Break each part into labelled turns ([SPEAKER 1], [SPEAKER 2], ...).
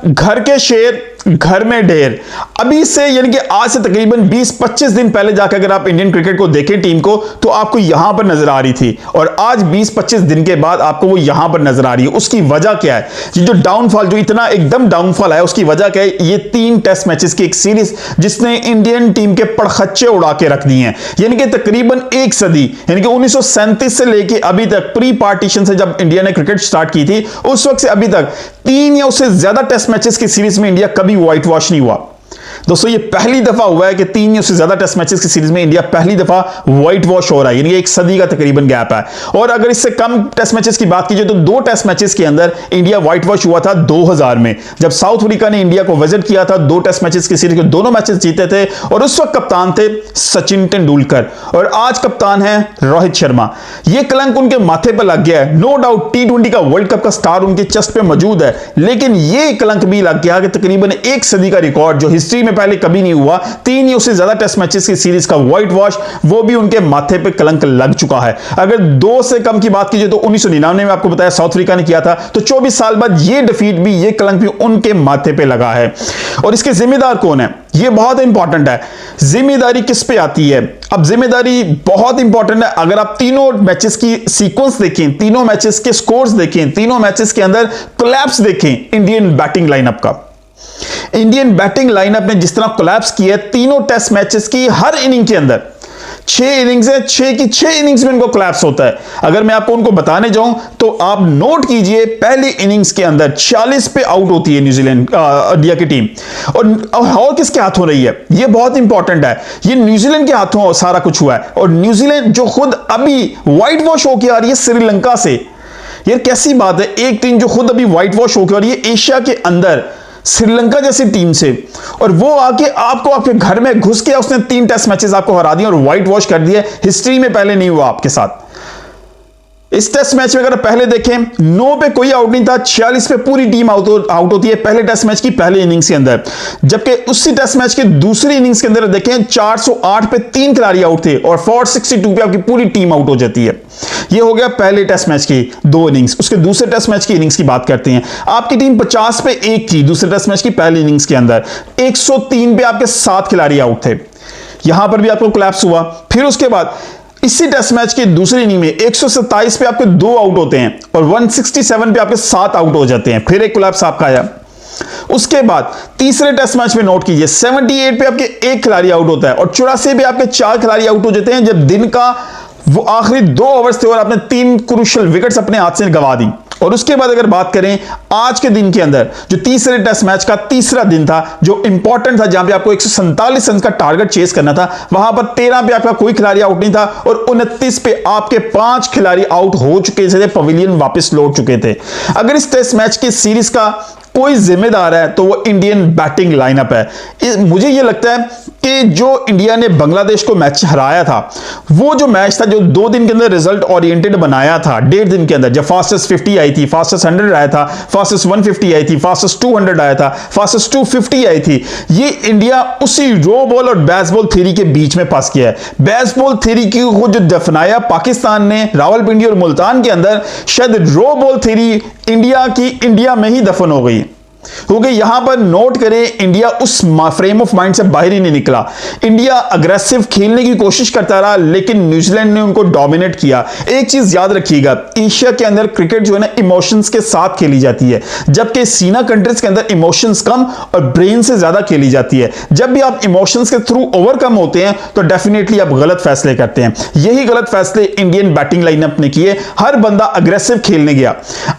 [SPEAKER 1] घर के शेर घर में ढेर। अभी से यानी कि आज से तकरीबन 20-25 दिन पहले जाकर अगर आप इंडियन क्रिकेट को देखें टीम को, तो आपको यहां पर नजर आ रही थी, और आज 20-25 दिन के बाद आपको वो यहां पर नजर आ रही है। उसकी वजह क्या है? ये जो डाउनफॉल, जो इतना एकदम डाउनफॉल है, उसकी वजह क्या है? ये 3 टेस्ट मैचेस की एक सीरीज जिसने इंडियन टीम के पड़खच्चे उड़ा के रख दिए हैं। यानी कि तकरीबन एक सदी, यानी कि 1937 से लेके अभी तक, प्री पार्टीशन से जब इंडिया ने क्रिकेट स्टार्ट की थी, उस वक्त से अभी तक 3 या उससे ज्यादा टेस्ट मैचेस की सीरीज में इंडिया कभी व्हाइट वॉश नहीं हुआ। दोस्तों ये पहली दफा हुआ है कि 3 या उससे ज्यादा टेस्ट मैचेस की सीरीज में इंडिया पहली दफा व्हाइट वॉश हो रहा है, यानी एक सदी का तकरीबन गैप है। और अगर इससे कम टेस्ट मैचेस की बात कीजिए तो 2 टेस्ट मैचेस के अंदर इंडिया व्हाइट वॉश हुआ था 2000 में, जब साउथ अफ्रीका ने इंडिया को विजिट किया था। 2 टेस्ट मैचेस की सीरीज के दोनों मैचेस जीते थे, और उस वक्त कप्तान थे सचिन तेंदुलकर, और आज कप्तान है रोहित शर्मा। यह कलंक उनके माथे पर लग गया है। नो डाउट T20 का वर्ल्ड कप का स्टार उनके चेस्ट पे मौजूद है, लेकिन यह कलंक भी लग गया कि तकरीबन एक सदी का रिकॉर्ड जो हिस्ट्री में पहले कभी नहीं हुआ, 3 या उससे ज्यादा टेस्ट मैचेस की सीरीज का व्हाइट वॉश, वो भी उनके माथे पे कलंक लग चुका है। अगर 2 से कम की बात कीजिए तो 1999 में आपको बताया साउथ अफ्रीका ने किया था, तो 24 साल बाद ये डिफीट भी, ये कलंक भी उनके माथे पे लगा है। और इसके जिम्मेदार कौन है? ये बहुत इंपॉर्टेंट है। जिम्मेदारी किस पे आती है? अब जिम्मेदारी बहुत इंपॉर्टेंट है। अगर आप तीनों मैचेस की सीक्वेंस देखें, तीनों मैचेस के स्कोर्स देखें, तीनों मैचेस के अंदर कोलैप्स देखें इंडियन बैटिंग लाइनअप का, इंडियन बैटिंग लाइनअप ने जिस तरह कोलैप्स किया तीनों टेस्ट मैचेस की, हर इनिंग के अंदर 6 इनिंग्स है, 6 की 6 इनिंग्स में इनको कोलैप्स होता है। अगर मैं आपको उनको बताने जाऊं तो आप नोट कीजिए, पहली इनिंग्स के अंदर 40 पे आउट होती है न्यूजीलैंड इंडिया की टीम, और किसके हाथों रही है? ये बहुत इंपॉर्टेंट है। ये न्यूजीलैंड के हाथों सारा कुछ हुआ है, और न्यूजीलैंड जो खुद अभी व्हाइट वॉश होकर आ रही है श्रीलंका से। यार कैसी बात है, एक टीम जो खुद अभी व्हाइट वॉश होकर आ रही है एशिया के अंदर, श्रीलंका जैसी टीम से, और वो आके आपको आपके घर में घुस के उसने 3 टेस्ट मैचेस आपको हरा दिए और व्हाइट वॉश कर दिया। हिस्ट्री में पहले नहीं हुआ आपके साथ। इस टेस्ट मैच में अगर पहले देखें, 9 पे कोई आउट नहीं था, 46 पे पूरी टीम आउट होती है पहले टेस्ट मैच की पहले इनिंग्स के अंदर। जबकि उसी टेस्ट मैच के दूसरी इनिंग्स के अंदर देखें, 408 पे 3 खिलाड़ी आउट थे, और 462 पे आपकी पूरी टीम आउट हो जाती है। ये हो गया पहले टेस्ट मैच की 2 इनिंग्स। उसके दूसरे टेस्ट मैच की इनिंग्स की बात करते हैं। आपकी टीम 50 पे 1 थी दूसरे टेस्ट मैच की पहली इनिंग्स के अंदर, 103 पे आपके 7 खिलाड़ी आउट थे, यहां पर भी आपको कोलैप्स हुआ। फिर उसके बाद इसी टेस्ट मैच की दूसरी इनिंग में 127 पे आपके 2 आउट होते हैं, और 167 पे आपके 7 आउट हो जाते हैं। फिर एक कोलैप्स आपका आया। उसके बाद तीसरे टेस्ट मैच में नोट कीजिए, 78 पे आपके 1 खिलाड़ी आउट होता है, और 84 पे आपके 4 खिलाड़ी आउट हो जाते हैं, जब दिन का वो आखिरी 2 ओवर्स थे और आपने 3 क्रूशियल विकेट्स अपने हाथ से गंवा दी। और उसके बाद अगर बात करें आज के दिन के अंदर, जो तीसरे टेस्ट मैच का तीसरा दिन था, जो इंपॉर्टेंट था, जहां पे आपको 147 रन का टारगेट चेस करना था, वहां पर 13 पे आपका कोई खिलाड़ी आउट नहीं था, और 29 पे आपके 5 खिलाड़ी आउट हो चुके थे, पवेलियन वापस लौट चुके थे। अगर इस टेस्ट मैच की सीरीज का कोई जिम्मेदार है तो वो इंडियन बैटिंग लाइनअप है। मुझे ये लगता है कि जो इंडिया ने बांग्लादेश को मैच हराया था, वो जो मैच था, जो 2 दिन के अंदर रिजल्ट ओरिएंटेड बनाया था, 1.5 दिन के अंदर, जब फास्टेस्ट 50 आई थी, फास्टेस्ट 100 आया था, फास्टेस्ट 150 आई थी, फास्टेस्ट 200 आया था, फास्टेस्ट 250 आई थी, ये इंडिया उसी रो बॉल और बेसबॉल थ्योरी के बीच में फंस गया है। बेसबॉल थ्योरी को जो दफनाया पाकिस्तान ने रावलपिंडी और मुल्तान के अंदर, शायद रो बॉल थ्योरी इंडिया की इंडिया में ही दफन हो गई, क्योंकि यहां पर नोट करें, इंडिया उस फ्रेम ऑफ माइंड से बाहर ही नहीं निकला। इंडिया अग्रेसिव खेलने की कोशिश करता रहा, लेकिन न्यूजीलैंड ने उनको डोमिनेट किया। एक चीज याद रखिएगा, एशिया के अंदर क्रिकेट जो है ना इमोशंस के साथ खेली जाती है, जबकि सीना कंट्रीज के अंदर इमोशंस कम और ब्रेन से ज्यादा खेली जाती है। जब भी आप इमोशंस के थ्रू ओवरकम होते हैं तो डेफिनेटली आप गलत फैसले करते हैं। यही गलत फैसले इंडियन बैटिंग लाइनअप ने किए। हर बंदा अग्रेसिव खेलने गया।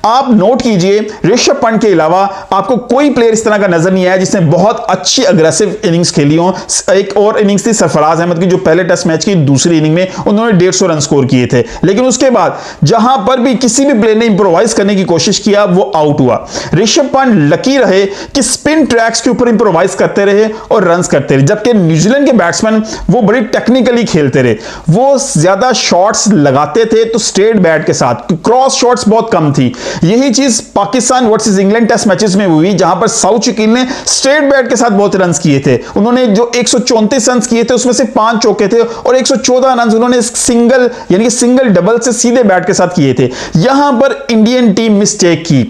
[SPEAKER 1] आप नोट कीजिए, ऋषभ पंत के अलावा आपको कोई प्लेयर इस तरह का नजर नहीं आया जिसने बहुत अच्छी अग्रेसिव इनिंग्स खेली हो। एक और इनिंग्स थी सरफराज अहमद की, जो पहले टेस्ट मैच की दूसरी इनिंग में उन्होंने 150 रन स्कोर किए थे, लेकिन उसके बाद जहां पर भी किसी भी प्लेयर ने इंप्रोवाइज करने की कोशिश किया वो आउट हुआ। ऋषभ पंत लकी रहे कि स्पिन ट्रैक्स के ऊपर इंप्रोवाइज करते रहे और रन्स करते रहे, जबकि न्यूजीलैंड के बैट्समैन वो बड़ी टेक्निकली खेलते रहे। वो ज्यादा शॉट्स लगाते थे तो स्ट्रेट बैट के साथ, क्रॉस शॉट्स बहुत कम थी। यही चीज Pakistan versus England test matches में हुई हुई जहां पर साउथ शकील ने स्ट्रेट बैट के साथ बहुत रन किए थे। उन्होंने जो 134 रन किए थे उसमें से 5 चौके थे और 114 रन उन्होंने सिंगल यानी कि सिंगल डबल से सीधे बैट के साथ किए थे। यहां पर इंडियन टीम मिस्टेक की।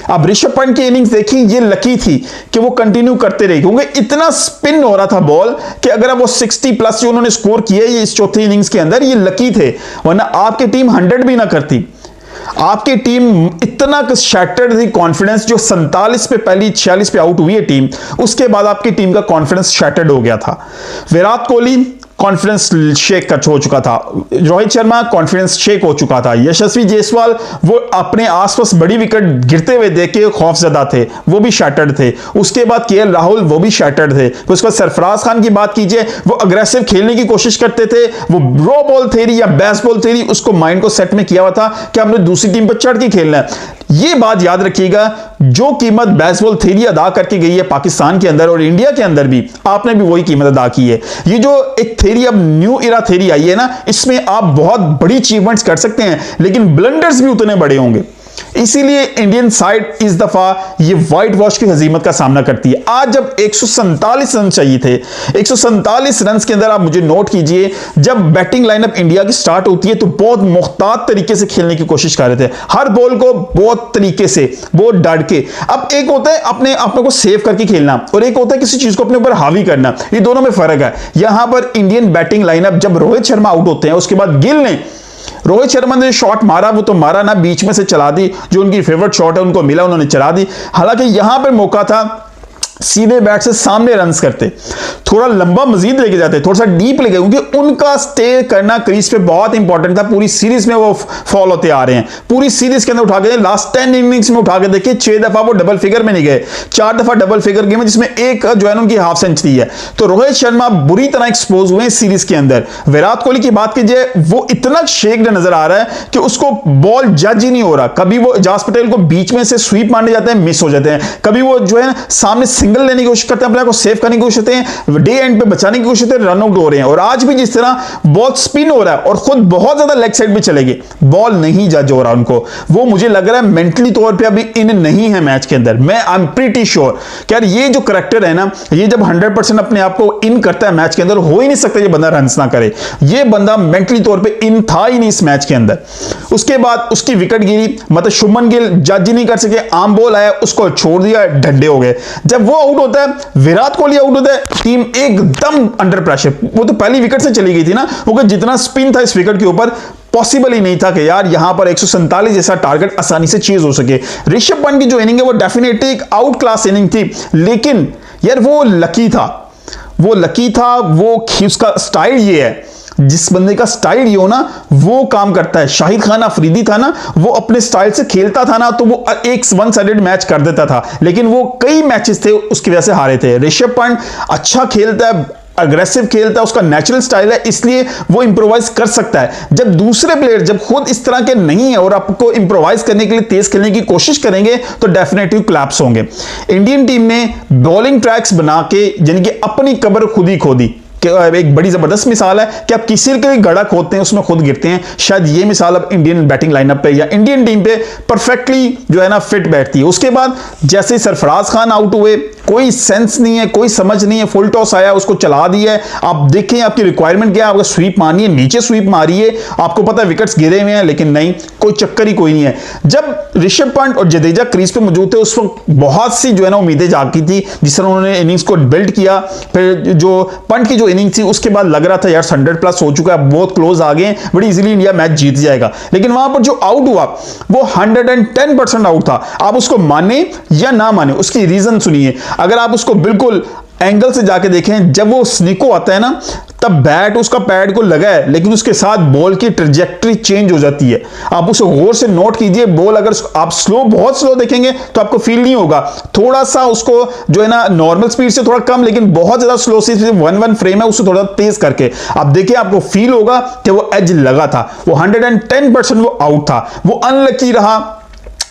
[SPEAKER 1] अब ऋषभ पंत की इनिंग्स देखी, ये लकी थी कि वो कंटिन्यू करते रहे क्योंकि इतना स्पिन हो रहा था बॉल कि अगर वो 60 प्लस जो उन्होंने स्कोर किए ये इस चौथी इनिंग्स के अंदर, ये लकी थे, वरना आपकी टीम 100 भी ना करती। आपकी टीम इतना शैटर्ड थी कॉन्फिडेंस, जो 47 पे पहली 46 पे आउट हुई है टीम, उसके बाद आपकी टीम का कॉन्फिडेंस शैटर्ड हो गया था। विराट कोहली कॉन्फिडेंस शेक हो चुका था, रोहित शर्मा कॉन्फिडेंस शेक हो चुका था, यशस्वी जायसवाल वो अपने आसपास बड़ी विकेट गिरते हुए देख के खौफजदा थे, वो भी शैटर्ड थे। उसके बाद केएल राहुल वो भी शैटर्ड थे। उसके बाद सरफराज खान की बात कीजिए, वो अग्रेसिव खेलने की कोशिश करते थे, वो रो बॉल थ्योरी या बेस बॉल थ्योरी उसको माइंड को सेट में किया हुआ था कि हमने दूसरी टीम पर चढ़ के खेलना है। ये बात याद रखिएगा, जो कीमत बेसबॉल थ्योरी अदा करके गई है पाकिस्तान के अंदर और इंडिया के अंदर भी, आपने भी वही कीमत अदा की है। ये जो एक थ्योरी अब न्यू इरा थ्योरी आई है ना, इसमें आप बहुत बड़ी अचीवमेंट्स कर सकते हैं लेकिन ब्लंडर्स भी उतने बड़े होंगे। इसीलिए इंडियन साइड इस दफा ये व्हाइट वॉश की हजीमत का सामना करती है। आज जब 147 रन चाहिए थे, 147 रन के अंदर आप मुझे नोट कीजिए, जब बैटिंग लाइनअप इंडिया की स्टार्ट होती है तो बहुत मुख्तात तरीके से खेलने की कोशिश कर रहे थे, हर बॉल को बहुत तरीके से, बहुत डट के। अब एक होता है अपने को सेव करके खेलना और एक होता है किसी चीज को अपने ऊपर हावी करना, ये दोनों में फर्क है। यहां पर इंडियन बैटिंग लाइनअप जब रोहित शर्मा आउट होते हैं, उसके बाद गिल ने, रोहित शर्मा ने शॉट मारा वो तो मारा ना, बीच में से चला दी, जो उनकी फेवरेट शॉट है उनको मिला, उन्होंने चला दी। हालांकि यहां पर मौका था सीधे बैट से सामने रन्स करते, थोड़ा लंबा मजीद लेके जाते, थोड़ा सा डीप लेके, क्योंकि उनका स्टे करना क्रीज पे बहुत इंपॉर्टेंट था। पूरी सीरीज में वो फॉल होते आ रहे हैं, पूरी सीरीज के अंदर उठा के लास्ट 10 इनिंग्स में उठा के देखिए, 6 दफा वो डबल फिगर में नहीं गए, 4 दफा डबल फिगर गेम में, जिसमें एक जो है उनकी हाफ सेंचुरी है। तो रोहित शर्मा बुरी तरह एक्सपोज हुए सीरीज के अंदर। विराट कोहली की बात कीजिए, वो इतना शेक्ड नजर आ रहा है कि उसको बॉल जज ही नहीं हो रहा। कभी वो एजाज पटेल को बीच में से स्वीप मारने जाते हैं, मिस हो जाते हैं, कभी वो जो है सामने सिंगल लेने की कोशिश करते हैं, अपने को सेव करने की कोशिश करते हैं, डे एंड पे बचाने की कोशिश करते हैं, रन आउट हो रहे हैं। और आज भी जिस तरह बहुत स्पिन हो रहा है और खुद बहुत ज्यादा लेग साइड पे चलेगी, बॉल नहीं जज हो रहा उनको। वो मुझे लग रहा है मेंटली तौर पे अभी इन नहीं है मैच के अंदर। मैं आई एम प्रीटी श्योर कि यार ये जो करैक्टर है ना, ये जब 100% अपने आप को इन करता है मैच के अंदर, हो ही नहीं सकता ये बंदा रन ना करे। ये बंदा मेंटली तौर पे इन था ही नहीं इस मैच के अंदर। उसके बाद उसकी विकेट गिरी, मतलब शुभमन गिल जज ही नहीं कर सके, आम बॉल आया उसको छोड़ दिया, डंडे हो गए। जब वो आउट होता है, विराट कोहली आउट होता है, टीम एकदम अंडर प्रेशर। वो तो पहली विकेट से चली गई थी ना, क्योंकि जितना स्पिन था इस विकेट के ऊपर, पॉसिबल ही नहीं था कि यार यहां पर 147 जैसा टारगेट आसानी से चीज हो सके। ऋषभ पंत की जो इनिंग है वो डेफिनेटली एक आउट क्लास इनिंग थी, लेकिन यार वो लकी था, वो उसका स्टाइल ये है, जिस बंदे का स्टाइल ये हो ना वो काम करता है। शाहिद खान अफरीदी था ना, वो अपने स्टाइल से खेलता था ना, तो वो एक वन साइडेड मैच कर देता था, लेकिन वो कई मैचेस थे उसकी वजह से हारे थे। ऋषभ पंत अच्छा खेलता है, अग्रेसिव खेलता है, उसका नेचुरल स्टाइल है, इसलिए वो इंप्रोवाइज कर सकता है। जब दूसरे प्लेयर जब खुद इस तरह के नहीं है और आपको इंप्रोवाइज करने के लिए तेज खेलने की कोशिश करेंगे तो डेफिनेटली क्लैप्स होंगे। इंडियन टीम ने बॉलिंग ट्रैक्स बना के यानी कि अपनी कब्र खुद ही खोदी। एक बड़ी जबरदस्त मिसाल है कि आप किसी के गड़ा खोदते हैं उसमें खुद गिरते हैं। शायद ये मिसाल अब इंडियन बैटिंग लाइनअप पे या इंडियन टीम पे परफेक्टली जो है ना फिट बैठती है। उसके बाद जैसे सरफराज खान आउट हुए, कोई सेंस नहीं है, कोई समझ नहीं है, फुल टॉस आया उसको चला दिया है। आप देखें आपकी रिक्वायरमेंट क्या है, आपको स्वीप मारनी है, नीचे स्वीप मारिए, आपको पता है विकेट्स गिरे हुए हैं, लेकिन नहीं, कोई चक्कर ही कोई नहीं है। जब ऋषभ पंत और जडेजा क्रीज पे मौजूद थे उस वक्त बहुत सी जो है ना उम्मीदें जागी थी, जिस तरह उन्होंने इनिंग्स को बिल्ड किया। फिर जो पंत की जो इनिंग थी उसके बाद लग रहा था यार 100 प्लस हो चुका है, बहुत क्लोज आ गए, बड़ी इजीली इंडिया मैच जीत जाएगा। लेकिन वहां पर जो आउट हुआ वो 110% आउट था। आप उसको माने या ना माने, उसकी रीजन सुनिए। अगर आप उसको बिल्कुल एंगल से जाके देखें, जब वो स्निको आता है ना तब बैट उसका पैड को लगा है, लेकिन उसके साथ बॉल की ट्रैजेक्टरी चेंज हो जाती है। आप उसे गौर से नोट कीजिए, बॉल अगर आप बहुत स्लो देखेंगे तो आपको फील नहीं होगा, थोड़ा सा उसको जो है ना नॉर्मल स्पीड से थोड़ा कम, लेकिन बहुत ज्यादा स्लो से 1-1 फ्रेम है उससे थोड़ा तेज करके आप देखिए, आपको फील होगा कि वो एज लगा था। वो 110% वो आउट था, वो अनलकी रहा,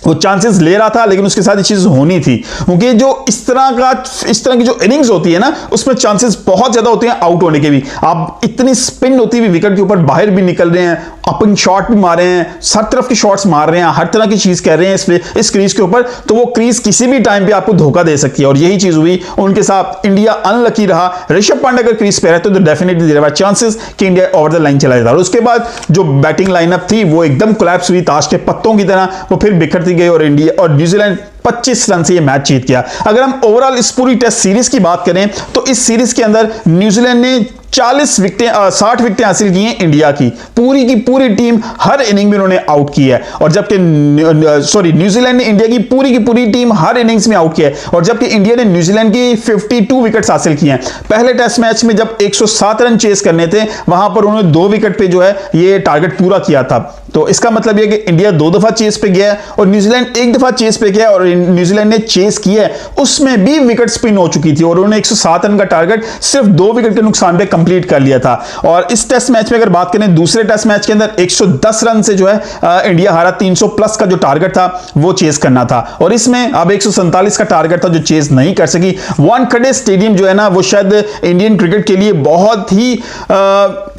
[SPEAKER 1] वो चांसेस ले रहा था, लेकिन उसके साथ ये चीज होनी थी, क्योंकि जो इस तरह की जो इनिंग्स होती है ना उसमें चांसेस बहुत ज्यादा होते हैं आउट होने के भी। आप इतनी स्पिन होती हुई विकेट के ऊपर बाहर भी निकल रहे हैं अपन शॉट भी मारे हैं, हर तरफ के शॉट्स मार रहे हैं, हर तरह की चीज कर रहे हैं इस क्रीज के ऊपर, तो वो क्रीज किसी भी टाइम पे आपको धोखा दे सकती है और यही चीज हुई उनके साथ। इंडिया अनलकी रहा। ऋषभ पांडे अगर क्रीज पे रहते तो डेफिनेटली देयर वर चांसेस कि इंडिया ओवर द लाइन चला जाता। और उसके बाद जो बैटिंग लाइनअप थी वो एकदम कोलैप्स हुई, ताश के पत्तों की तरह वो फिर बिखरती गई और इंडिया और न्यूजीलैंड 25 रन से ये मैच जीत गया। अगर हम ओवरऑल इस पूरी टेस्ट सीरीज की बात करें तो इस सीरीज के अंदर न्यूजीलैंड ने 60 विकेटें हासिल की हैं इंडिया की पूरी टीम हर इनिंग में उन्होंने आउट की है, और जबकि न्यूजीलैंड ने इंडिया की पूरी टीम हर इनिंग्स में आउट किया है, और जबकि इंडिया ने न्यूजीलैंड की 52 विकेट्स हासिल की हैं। पहले टेस्ट मैच में जब 107 रन चेस करने थे वहां पर उन्होंने 2 विकेट पे जो है ये टारगेट पूरा किया था। तो इसका मतलब यह कि इंडिया 2 दफा चेस पे गया है और न्यूजीलैंड 1 दफा चेस पे गया, और न्यूजीलैंड ने चेस किया है उसमें भी विकेट स्पिन हो चुकी थी और उन्होंने 107 रन का टारगेट सिर्फ 2 विकेट के नुकसान पे कंप्लीट कर लिया था। और इस टेस्ट मैच में अगर बात करें, दूसरे टेस्ट मैच के अंदर 110 रन से जो है इंडिया हारा। 300 प्लस का जो टारगेट था वो चेस करना था, और इसमें अब 147 का टारगेट था जो चेस नहीं कर सकी। वानखेड़े स्टेडियम जो है ना वो शायद इंडियन क्रिकेट के लिए बहुत ही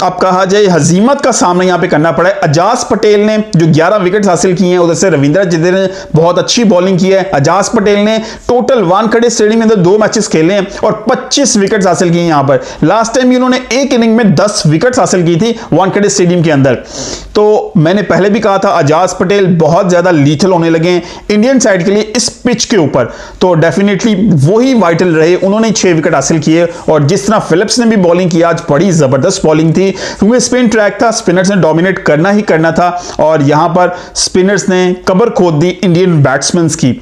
[SPEAKER 1] आप कहा जाए हजीमत का सामना यहां पे करना पड़ा है। अजाज पटेल ने जो 11 विकेट हासिल किए हैं, उधर से रविंद्र जडेजा ने बहुत अच्छी बॉलिंग की है। अजाज पटेल ने टोटल वानखेड़े स्टेडियम में अंदर 2 मैचेस खेले हैं और 25 विकेट हासिल किए यहां पर। लास्ट टाइम इन्होंने एक इनिंग में 10 विकेट हासिल की थी वानखेड़े स्टेडियम के अंदर। तो मैंने पहले भी कहा था अजाज पटेल बहुत ज्यादा लीथल होने लगे हैं इंडियन साइड के लिए इस पिच के ऊपर, तो डेफिनेटली वही वाइटल रहे। उन्होंने 6 विकेट हासिल किए, और जिस तरह फिलिप्स ने भी बॉलिंग की आज बड़ी जबरदस्त बॉलिंग थी, क्योंकि स्पिन ट्रैक था, स्पिनर्स ने डोमिनेट करना ही करना था, और यहां पर स्पिनर्स ने कबर खोद दी इंडियन बैट्समैन की।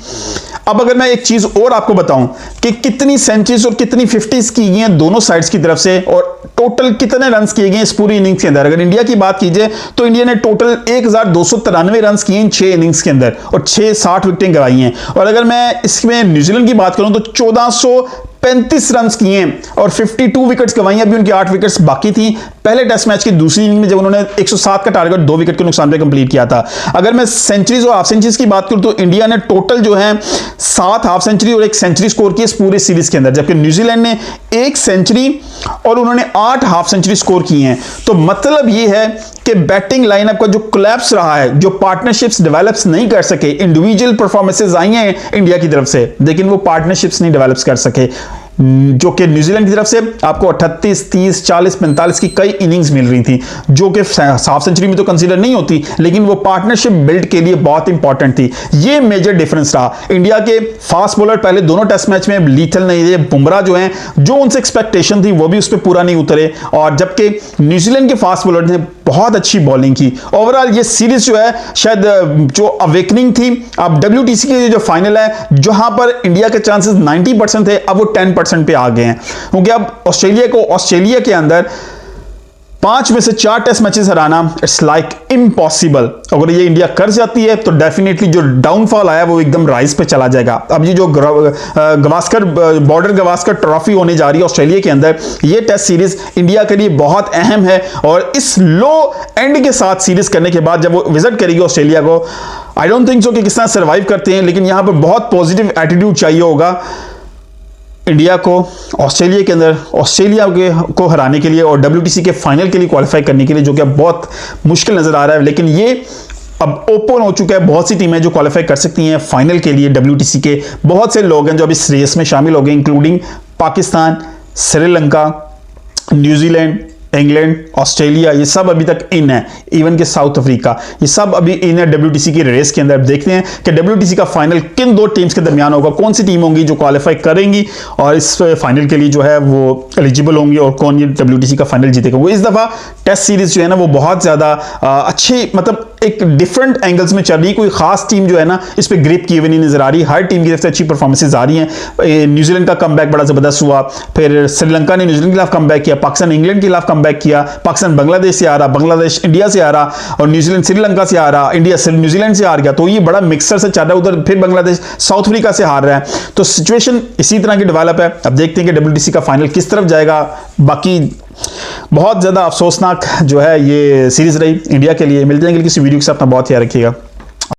[SPEAKER 1] अब अगर मैं एक चीज और आपको बताऊं कि कितनी सेंचुरीज और कितनी 50s की गई हैं दोनों साइड्स की तरफ से, और टोटल कितने रन्स किए गए इस पूरी इनिंग्स के अंदर। अगर इंडिया की बात कीजिए तो इंडिया ने टोटल 1293 रन्स किए इन 6 इनिंग्स के अंदर और 60 विकेटें गंवाई हैं। और अगर मैं इसमें न्यूजीलैंड की बात करूं तो 1435 रन किए हैं और 52 विकेट्स गंवाई हैं। अभी उनकी 8 विकेट्स बाकी थी पहले टेस्ट मैच की दूसरी इनिंग में, जब उन्होंने 107 का टारगेट 2 विकेट के नुकसान पे कंप्लीट किया था। अगर मैं सेंचुरीज और हाफ सेंचुरीज की बात करूं तो इंडिया ने टोटल जो है 7 हाफ सेंचुरी और 1 सेंचुरी स्कोर की इस पूरे सीरीज के अंदर, जबकि न्यूजीलैंड ने 1 सेंचुरी और उन्होंने 8 हाफ सेंचुरी स्कोर की हैं। तो मतलब यह है कि बैटिंग लाइनअप का जो कोलैप्स रहा है, जो पार्टनरशिप्स डेवलप्स नहीं कर सके, इंडिविजुअल परफॉर्मेंसेस आई हैं इंडिया की तरफ से, लेकिन वो पार्टनरशिप्स नहीं डेवलप कर सके, जो कि न्यूजीलैंड की तरफ से आपको 38, 30, 40, 45 की कई इनिंग्स मिल रही थी, जो कि हाफ सेंचुरी में तो कंसीडर नहीं होती, लेकिन वो पार्टनरशिप बिल्ड के लिए बहुत इंपॉर्टेंट थी। ये मेजर डिफरेंस रहा। इंडिया के फास्ट बॉलर पहले दोनों टेस्ट मैच में लीथल नहीं थे। बुमराह जो हैं, जो उनसे एक्सपेक्टेशन थी वो भी उस पर पूरा नहीं उतरे, और जबकि न्यूजीलैंड के फास्ट बॉलर ने बहुत अच्छी बॉलिंग की। ओवरऑल ये सीरीज जो है शायद जो अवेकनिंग थी, अब WTC के जो फाइनल है जहां पर इंडिया के चांसेस 90% थे, अब वो 10% पे आ गए हैं, क्योंकि अब ऑस्ट्रेलिया के अंदर 5 में से 4 test matches Hariana it's like impossible. अगर ये इंडिया कर जाती है तो डेफिनेटली जो डाउनफॉल आया वो एकदम राइज पे चला जाएगा। अब ये जो गवास्कर बॉर्डर गवास्कर ट्रॉफी होने जा रही है ऑस्ट्रेलिया के अंदर, ये टेस्ट सीरीज इंडिया के लिए बहुत अहम है, और इस लो एंड के साथ सीरीज करने के बाद जब वो विजिट करेगी ऑस्ट्रेलिया को, आई डोंट थिंक सो कि किस तरह सर्वाइव करते हैं, लेकिन यहां पर बहुत पॉजिटिव एटीट्यूड चाहिए होगा इंडिया को ऑस्ट्रेलिया के अंदर, ऑस्ट्रेलिया को हराने के लिए और WTC के फाइनल के लिए क्वालिफाई करने के लिए, जो कि अब बहुत मुश्किल नजर आ रहा है। लेकिन ये अब ओपन हो चुका है, बहुत सी टीमें जो क्वालिफाई कर सकती हैं फाइनल के लिए। WTC के बहुत से लोग हैं जो अभी इस रेस में शामिल हो गए, including Pakistan, Sri Lanka, New Zealand, England, Australia, ये सब अभी तक इन है। इवन के साउथ अफ्रीका, ये सब अभी इन है WTC की रेस के अंदर। देखते हैं कि WTC का फाइनल किन 2 टीम्स के दरमियान होगा, कौन सी टीम होंगी जो क्वालिफाई करेंगी और इस फाइनल के लिए जो है वो एलिजिबल होंगी, और कौन ये WTC का फाइनल जीतेगा। वो इस दफा टेस्ट सीरीज जो है ना वो बहुत ज्यादा अच्छी, मतलब एक डिफरेंट एंगल्स में चल रही है। कोई खास टीम जो है ना इस पे ग्रिप की हुई नहीं नजर आ रही, हर टीम की तरफ से अच्छी परफॉर्मेंसेज आ रही हैं। न्यूजीलैंड का कमबैक बड़ा जबरदस्त हुआ, फिर श्रीलंका ने न्यूजीलैंड के खिलाफ कमबैक किया, पाकिस्तान इंग्लैंड के खिलाफ कमबैक किया, पाकिस्तान बांग्लादेश से आ रहा, बांग्लादेश इंडिया से आ रहा, और न्यूजीलैंड श्रीलंका से आ रहा, इंडिया न्यूजीलैंड से हार गया। तो ये बड़ा मिक्सर से चल रहा है। उधर फिर बांग्लादेश साउथ अफ्रीका से हार रहा है। तो सिचुएशन इसी तरह की डेवलप है। अब देखते हैं कि WTC का फाइनल किस तरफ जाएगा। बाकी बहुत ज्यादा अफसोसनाक जो है ये सीरीज रही इंडिया के लिए। मिलते हैं किसी वीडियो के साथ, अपना बहुत ख्याल रखिएगा।